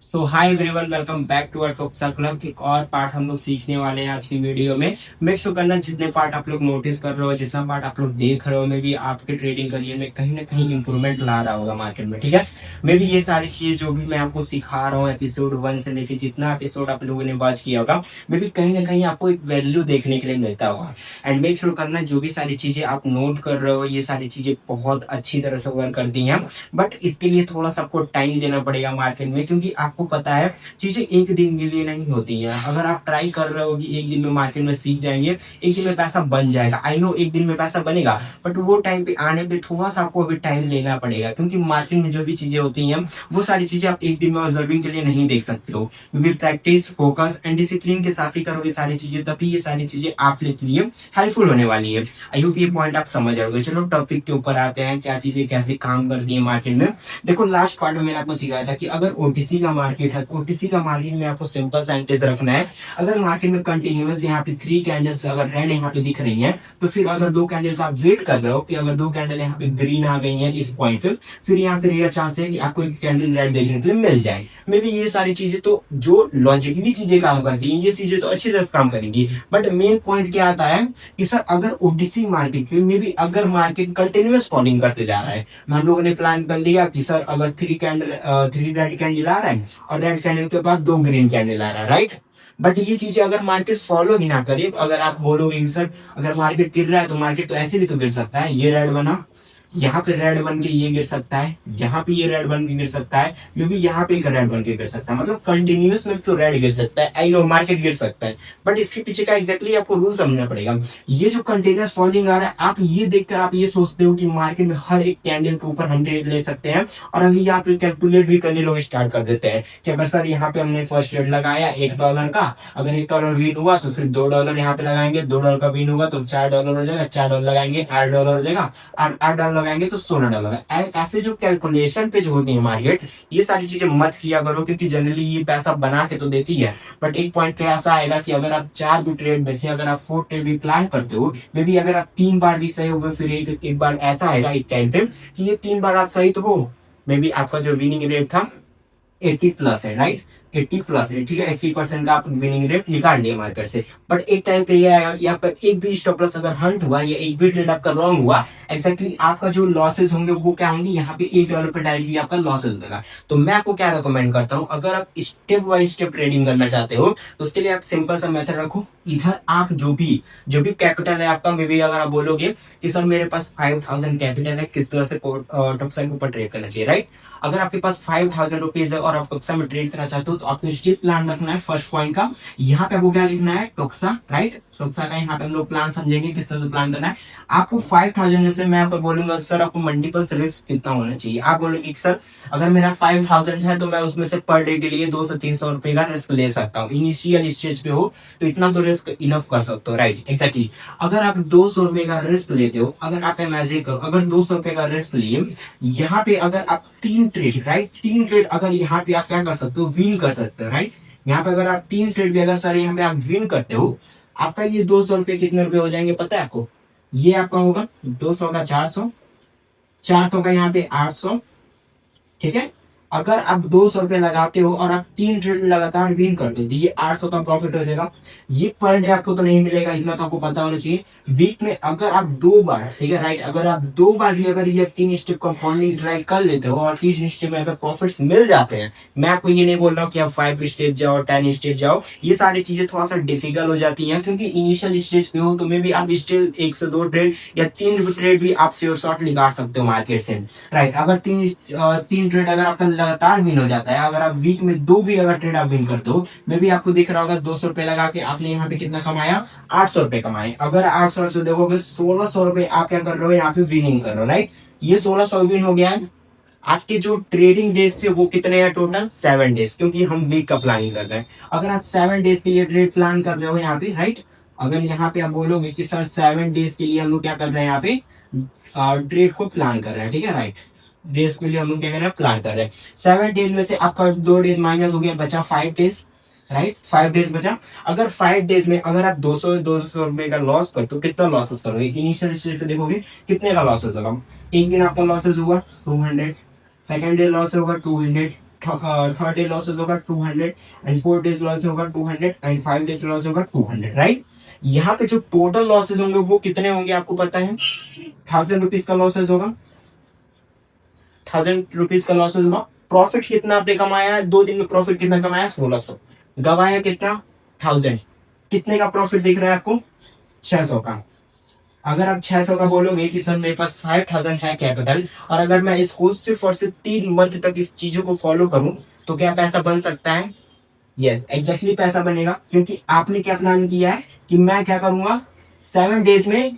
So hi everyone, welcome back to our Toxa club. एक और part हम लोग सीखने वाले हैं आज की वीडियो में। मेक श्योर करना जितने पार्ट आप लोग नोटिस कर रहे हो, जितना पार्ट आप लोग देख रहे हो, मे भी आपके ट्रेडिंग करियर में कहीं ना कहीं इंप्रूवमेंट ला रहा होगा मार्केट में। ठीक है, मे भी ये सारी चीजें जो भी मैं आपको सिखा रहा हूँ एपिसोड 1 से लेकर जितना एपिसोड आप लोगों ने वॉच किया होगा, मे भी कहीं ना कहीं आपको एक वैल्यू देखने के लिए मिलता होगा। एंड मेक श्योर करना जो भी सारी चीजें आप नोट कर रहे हो, ये सारी चीजें बहुत अच्छी तरह से वर्क करती हैं। बट इसके लिए थोड़ा सा आपको टाइम देना पड़ेगा मार्केट में, क्योंकि आपको पता है चीजें एक दिन के लिए नहीं होती हैं। अगर आप ट्राई कर रहे हो कि एक दिन में मार्केट में सीख जाएंगे, एक दिन में पैसा बन जाएगा, आई नो एक दिन में पैसा बनेगा, बट वो टाइम पे आने पे थोड़ा सा आपको अभी टाइम लेना पड़ेगा, क्योंकि मार्केट में जो भी चीजें होती हैं वो सारी चीजें आप एक दिन में ऑब्जर्विंग के लिए नहीं देख सकते हो। क्योंकि प्रैक्टिस, फोकस एंड डिसिप्लिन के साथ ही करोगे सारी चीजें, तभी ये सारी चीजें आप लोग के लिए हेल्पफुल होने वाली है। आई होप ये पॉइंट आप समझ आओगे। चलो टॉपिक के ऊपर आते हैं, क्या चीजें कैसे काम करती है मार्केट में। देखो, लास्ट पार्ट में मैंने आपको सिखाया था कि अगर ओटीसी का मार्केट है, ओटीसी का मार्केट में आपको सिंपल सेंटेंस रखना है। अगर मार्केट में कंटिन्यूअस यहाँ पे 3 कैंडल्स अगर रेड यहाँ पे दिख रही हैं, तो फिर अगर 2 कैंडल का आप वेट कर रहे हो कि अगर 2 कैंडल यहाँ पे ग्रीन आ गई है इस पॉइंट पे, फिर यहाँ से रेयर चांस है कि आपको एक कैंडल रेड देखने के लिए मिल जाए। मे बी ये सारी चीजें तो जो लॉजिकली चीजें काम करती हैं, ये चीजें तो अच्छी तरह से काम करेंगी। बट मेन पॉइंट क्या आता है कि सर अगर ओटीसी मार्केट में भी अगर मार्केट कंटिन्यूअस फॉलिंग करते जा रहा है, हम लोगों ने प्लान कर लिया कि सर अगर 3 रेड कैंडल आ रहा है और रेड कैंडल के बाद 2 ग्रीन कैंडल आ रहा है, राइट। बट ये चीजें अगर मार्केट फॉलो ही ना करे, अगर आप बोलोगे कि सर अगर मार्केट गिर रहा है तो मार्केट तो ऐसे भी तो गिर सकता है, ये रेड बना, यहाँ पे रेड बन के ये गिर सकता है, यहाँ पे ये रेड बन के गिर सकता है, मे भी यहाँ पे एक रेड बन के गिर सकता है। मतलब कंटिन्यूअस में तो रेड गिर सकता है, आई नो मार्केट गिर सकता है, बट इसके पीछे का एग्जैक्टली आपको रूल समझना पड़ेगा। ये जो कंटिन्यूअस फॉलिंग आ रहा है, आप ये देखकर आप ये सोचते हो कि मार्केट में हर एक कैंडल के ऊपर 100 ले सकते हैं, और अभी आप कैलकुलेट भी करने लोग स्टार्ट कर देते हैं कि अगर सर यहाँ पे हमने फर्स्ट रेट लगाया $1 का, अगर $1 विन हुआ तो फिर $2 यहाँ पे लगाएंगे, $2 का विन होगा तो $4 हो जाएगा, $4 लगाएंगे $8 हो जाएगा, और $8 लगाएंगे तो $16। ऐसे जो कैलकुलेशन पे जो होती है मार्केट, ये सारी चीजें मत किया करो, क्योंकि जनरली ये पैसा बना के तो देती है, बट एक पॉइंट पे ऐसा आएगा कि अगर आप 4 भी ट्रेड में से अगर आप 4 ट्रेड भी प्लान करते हो, मे बी अगर आप 3 बार भी सही हो गए, फिर एक बार ऐसा आएगा एक टाइम पे कि ये 3 बार आप सही तो हो, मे बी आपका जो विनिंग रेट था 80 प्लस है, राइट। 80 प्लस है, ठीक है, 80% का आप विनिंग रेट निकाल लिया मार्केट से। बट एक टाइम पे ये आएगा कि आपका एक भी स्टॉप लॉस अगर हंट हुआ या एक भी ट्रेड आपका रॉन्ग हुआ, एग्जैक्टली आपका जो लॉसेस होंगे वो क्या होंगे, यहाँ पे $1 पे डायरेक्टली आपका लॉसेस होगा। तो मैं आपको क्या रिकमेंड करता हूँ, अगर आप स्टेप बाय स्टेप ट्रेडिंग करना चाहते हो, तो उसके लिए आप सिंपल सा मेथड रखो। इधर आप जो भी कैपिटल है आपका, मे बी अगर आप बोलोगे कि सर मेरे पास 5000 कैपिटल है, किस तरह से टॉक्सा के ऊपर ट्रेड करना चाहिए, राइट। अगर आपके पास 5000 रुपीज है और आप टोक्सा में ट्रेड करना चाहते हो, तो आपको स्टेप प्लान रखना है फर्स्ट पॉइंट का। यहाँ पे आपको क्या लिखना है, टोक्सा, राइट। टोक्सा का यहाँ पे हम लोग प्लान समझेंगे किस तरह से प्लान करना है। आपको 5000 में से मैं आपको बोलूंगा सर आपको मल्टीपल रिस्क कितना होना चाहिए। आप बोलोगे सर अगर मेरा 5000 है तो मैं उसमें से पर डे के लिए 200 से 300 रुपए का रिस्क ले सकता हूँ। इनिशियल स्टेज पे हो तो इतना तो रिस्क इनफ कर सकते हो, राइट, एग्जैक्टली। अगर आप 200 रुपए का रिस्क लेते हो, अगर आप इमेजिन करो अगर 200 रुपए का रिस्क लिए, यहाँ पे अगर आप 3 ट्रेड, राइट, 3 ट्रेड अगर यहाँ पे आप क्या कर सकते हो, विन कर सकते हो, राइट। यहाँ पे अगर आप 3 ट्रेड भी अगर सर यहाँ पे आप विन करते हो, आपका ये 200 रुपए कितने रुपए हो जाएंगे पता है आपको। ये आपका होगा 200 का 400, 400 का यहाँ पे 800, ठीक है। अगर आप 200 रुपए लगाते हो और आप 3 ट्रेड लगातार विन करते हो, तो ये 800 का प्रॉफिट हो जाएगा। ये पर डे आपको तो नहीं मिलेगा, इतना तो आपको पता होना चाहिए। वीक में अगर आप 2 बार, ठीक है, राइट, अगर आप 2 बार भी अगर ये 3 स्टेप कंपाउंडिंग ट्राई कर लेते हो और 3 स्टेप में अगर प्रॉफिट्स मिल जाते हैं, मैं आपको ये नहीं बोल रहा हूँ कि आप 5 स्टेप जाओ, 10 स्टेप जाओ, ये सारी चीजें थोड़ा सा डिफिकल्ट हो जाती हैं, क्योंकि इनिशियल स्टेज पे हो तो मे भी आप स्टिल 1 से 2 ट्रेड या 3 ट्रेड भी आप श्योर शॉट निकाल सकते हो मार्केट से, राइट। अगर 3 ट्रेड अगर आपका लगातार विन हो जाता है, अगर आप वीक में 2 भी अगर ट्रेड आप विन करते हो, मे भी आपको दिख रहा होगा 200 रुपए लगा के आपने यहाँ पे कितना कमाया, 800 रुपए कमाए। अगर 800 से देखोगे 1600 रुपए आप क्या कर रहे हो, यहाँ पे विनिंग कर रहे हो, राइट। ये 1600 विन हो गया है। आपके जो ट्रेडिंग डेज थे वो कितने हैं टोटल, 7 डेज, क्योंकि हम वीक का प्लानिंग कर रहे हैं। अगर आप 7 डेज के लिए ट्रेड प्लान कर रहे हो यहाँ पे, राइट, अगर यहाँ पे आप बोलोगे कि सर 7 डेज के लिए हम लोग क्या कर रहे हैं यहाँ पे, ट्रेड को प्लान कर रहे हैं, ठीक है, राइट। डेज के लिए हम लोग क्या कर रहे हैं, प्लान कर रहे हैं। 7 डेज में से आपका 2 डेज माइनस हो गया, बचा 5 डेज, राइट, 5 डेज बचा। अगर 5 डेज में अगर आप 200 रुपए का लॉस करते हो, कितना लॉसेस करोगे, इनिशियल स्टेज पे देखोगे कितने का लॉसेस होगा। एक दिन आपका लॉसेस हुआ 200, सेकेंड डे लॉस होगा 200, थर्ड डे लॉसेस होगा 200 एंड फोर्थ डेज लॉस होगा 200 एंड 5 डेज लॉस होगा 200, राइट। यहाँ पे जो टोटल लॉसेस होंगे वो कितने होंगे आपको पता है? 1000 रुपीज का लॉसेस होगा, 1000 रुपीज का लॉसेस होगा। प्रॉफिट कितना आपने कमाया? 2 दिन में प्रॉफिट कितना कमाया? 1600। गवाया कितना? 1000। कितने का प्रॉफिट दिख रहा है आपको? 600 का। अगर आप 600 का बोलोगे कि सर मेरे पास 5000 है कैपिटल, और अगर मैं इसको सिर्फ और सिर्फ 3 मंथ तक इस चीजों को फॉलो करूं तो क्या पैसा बन सकता है? यस, एग्जैक्टली पैसा बनेगा। क्योंकि आपने क्या प्लान किया है कि मैं क्या करूंगा, 7 डेज में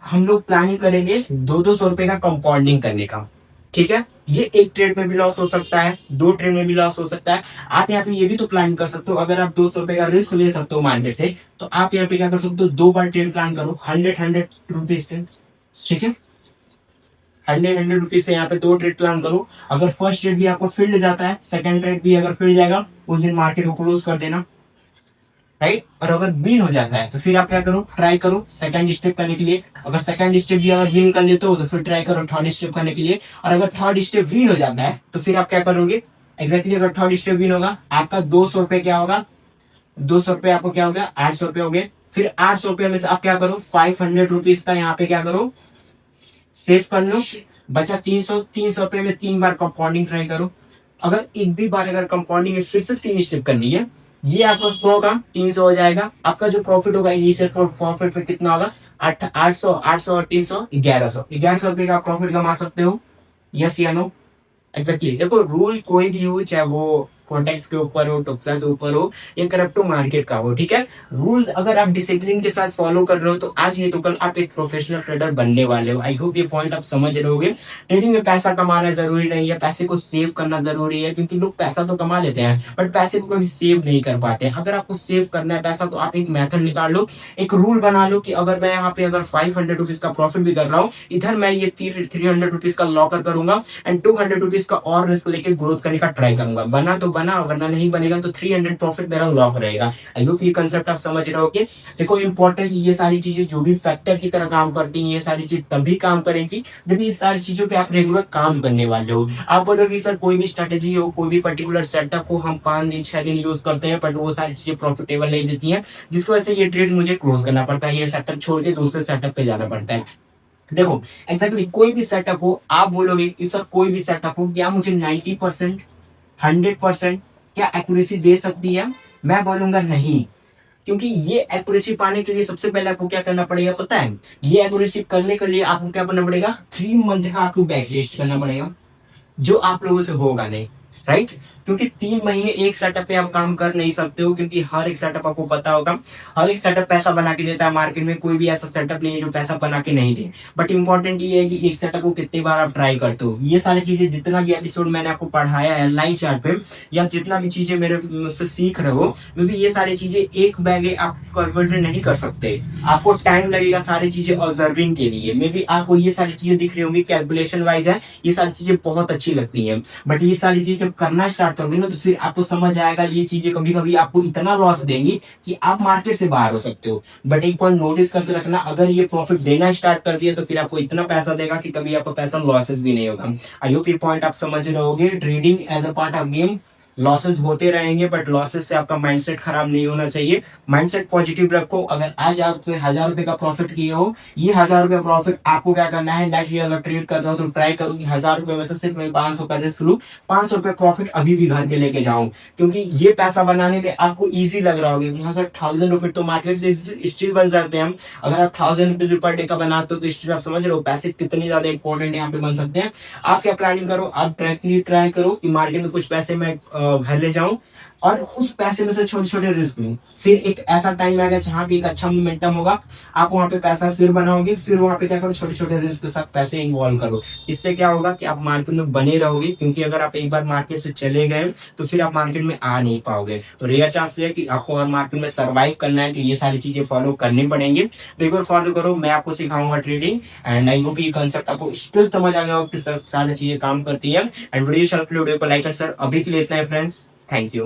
हम लोग प्लानिंग करेंगे 200-200 रुपए का कंपाउंडिंग करने का। ठीक है, ये एक ट्रेड में भी लॉस हो सकता है, 2 ट्रेड में भी लॉस हो सकता है। आप यहाँ पे ये भी तो प्लान कर सकते हो, अगर आप 200 रुपए का रिस्क ले सकते हो मार्केट से, तो आप यहाँ पे क्या कर सकते हो, 2 बार ट्रेड प्लान करो 100-100 रुपीज से। ठीक है, 100-100 रुपीज से यहाँ पे 2 ट्रेड प्लान करो। अगर फर्स्ट ट्रेड भी आपको फील्ड जाता है, सेकंड ट्रेड भी अगर फील्ड जाएगा, उस दिन मार्केट को क्लोज कर देना, राइट। और अगर विन हो जाता है तो फिर आप क्या करो, ट्राई करो सेकंड स्टेप करने के लिए। अगर सेकंड स्टेप भी अगर विन कर लेते हो तो फिर ट्राई करो थर्ड स्टेप करने के लिए। और अगर थर्ड स्टेप विन हो जाता है तो फिर आप क्या करोगे, एग्जैक्टली अगर थर्ड स्टेप विन होगा, आपका 200 रुपए क्या होगा, 200 रुपए आपको क्या हो गया, 800 रुपए हो गए। फिर 800 रुपए में से आप क्या करो, 500 रुपीज का यहाँ पे क्या करो, सेव कर लो। बचा 300 रुपए में 3 बार कंपाउंडिंग ट्राई करो। अगर एक भी बार अगर कंपाउंडिंग फिर से 3 स्टेप करनी है, ये आपका 100 का 300 हो जाएगा। आपका जो प्रॉफिट होगा इनिशियल प्रॉफिट पे कितना होगा, 800 और 300 1100 रुपए का प्रॉफिट कमा सकते हो। यस या नो? एग्जैक्टली देखो, रूल कोई भी हो, चाहे वो कॉन्टेक्स के ऊपर हो, टोक्सा के ऊपर हो, या क्रिप्टो मार्केट का हो, ठीक है। रूल अगर आप डिसिप्लिन के साथ फॉलो कर रहे हो तो आज नहीं तो कल आप एक प्रोफेशनल ट्रेडर बनने वाले हो। आई होप ये पॉइंट आप समझ रहे होगे। ट्रेडिंग में पैसा कमाना जरूरी नहीं है, पैसे को सेव करना जरूरी है। क्योंकि लोग पैसा तो कमा लेते हैं बट पैसे को कभी सेव नहीं कर पाते। अगर आपको सेव करना है पैसा तो आप एक मेथड निकाल लो, एक रूल बना लो कि अगर मैं यहाँ पे अगर 500 रुपीज का प्रॉफिट भी कर रहा हूँ, इधर मैं ये 300 रुपीज का लॉकर करूंगा एंड 200 रुपीज का और रिस्क लेके ग्रोथ करने का ट्राई करूंगा। बना तो बना, वरना नहीं बनेगा तो 300 प्रॉफिट मेरा लॉक रहेगा। आई होप ये कंसेप्ट आप समझ रहे होगे। देखो इंपॉर्टेंट, ये सारी चीजें जो भी फैक्टर की तरह काम करती हैं, ये सारी चीज तभी काम करेंगी जब ये सारी चीजों पे आप रेगुलर काम करने वाले हो। आप बोलोगे सर कोई भी स्ट्रेटेजी हो, कोई भी पर्टिकुलर सेटअप हो, हम 5 दिन 6 दिन यूज करते हैं बट वो सारी चीजें प्रॉफिटेबल नहीं देती हैं, जिसकी वजह से ये ट्रेड मुझे क्लोज करना पड़ता है, ये सेटअप छोड़ के दूसरे सेटअप पे जाना पड़ता है। देखो एग्जैक्टली कोई भी सेटअप हो, आप बोलोगे कि सर कोई भी सेटअप हो क्या मुझे 90% 100% क्या एक्यूरेसी दे सकती है? मैं बोलूंगा नहीं। क्योंकि ये एक्यूरेसी पाने के लिए सबसे पहले आपको क्या करना पड़ेगा पता है? ये एक्यूरेसी करने के लिए आपको क्या करना पड़ेगा, 3 मंथ का आपको बैक टेस्ट करना पड़ेगा, जो आप लोगों से होगा नहीं, राइट। क्योंकि 3 महीने एक सेटअप पे आप काम कर नहीं सकते हो, क्योंकि हर एक सेटअप आपको पता होगा, हर एक सेटअप पैसा बना के देता है मार्केट में। कोई भी ऐसा सेटअप नहीं है जो पैसा बना के नहीं दे। बट इंपॉर्टेंट ये है कि एक सेटअप को कितनी बार आप ट्राई करते हो। ये सारी चीजें जितना भी एपिसोड मैंने आपको पढ़ाया है लाइव चार्ट पे, या जितना भी चीजें मेरे मुझसे सीख रहे हो, मे भी ये सारी चीजें एक बैग आप कन्वर्ट नहीं कर सकते। आपको टाइम लगेगा सारी चीजें ऑब्जर्विंग के लिए। मे बी आपको ये सारी चीजें दिख रही होंगी, कैलकुलेशन वाइज है, ये सारी चीजें बहुत अच्छी लगती हैं। बट ये सारी चीजें जब करना स्टार्ट करोगे ना तो फिर आपको समझ आएगा ये चीजें कभी कभी आपको इतना लॉस देंगी कि आप मार्केट से बाहर हो सकते हो। बट एक पॉइंट नोटिस करके रखना, अगर ये प्रॉफिट देना स्टार्ट कर दिया तो फिर आपको इतना पैसा देगा कि कभी आपका पैसा लॉसेस भी नहीं होगा। आई होप ये पॉइंट आप समझ रहे होगे। Trading as a part of game, losses होते रहेंगे बट लॉसेस से आपका माइंडसेट खराब नहीं होना चाहिए। माइंडसेट पॉजिटिव रखो। अगर आज आप 1000 रुपए का प्रॉफिट किए हो, ये 1000 रुपए प्रॉफिट आपको क्या करना है, नेक्स्ट ईयर अगर ट्रेड कर रहा हो तो ट्राई करो कि 1000 रुपए में से सिर्फ मैं 500 का रिस्क लूं, 500 रुपए प्रॉफिट अभी भी घर के लेके जाऊं। क्योंकि ये पैसा बनाने में आपको ईजी लग रहा होगा कि हाँ सर 1000 रुपए तो मार्केट से स्टिल बन जाते हैं हम। अगर आप 1000 रुपीज पर डे का बनाते हो तो स्टिल आप समझ रहे हो पैसे कितने ज्यादा इंपॉर्टेंट यहाँ पे बन सकते हैं। आप क्या प्लानिंग करो, आप डायरेक्टली ट्राई करो कि मार्केट में कुछ पैसे मैं घर ले जाऊं और उस पैसे में से छोटे छोटे रिस्क लूं। फिर एक ऐसा टाइम आएगा जहां पे एक अच्छा मोमेंटम होगा, आप वहां पे पैसा फिर बनाओगे, फिर वहां पे क्या करो, छोटे छोटे रिस्क के साथ पैसे इन्वॉल्व करो। इससे क्या होगा कि आप मार्केट में बने रहोगे। क्योंकि अगर आप एक बार मार्केट से चले गए तो फिर आप मार्केट में आ नहीं पाओगे। तो रेयर चांस है कि आपको अगर मार्केट में सर्वाइव करना है तो ये सारी चीजें फॉलो करनी पड़ेंगी। बिल्कुल फॉलो करो, मैं आपको सिखाऊंगा ट्रेडिंग। एंड आई होप ये कंसेप्ट आपको स्टिल समझ आ गया किस तरह सारी चीजें काम करती है। एंड वीडियो को लाइक कर सर। अभी के लिए इतना है फ्रेंड्स, थैंक यू।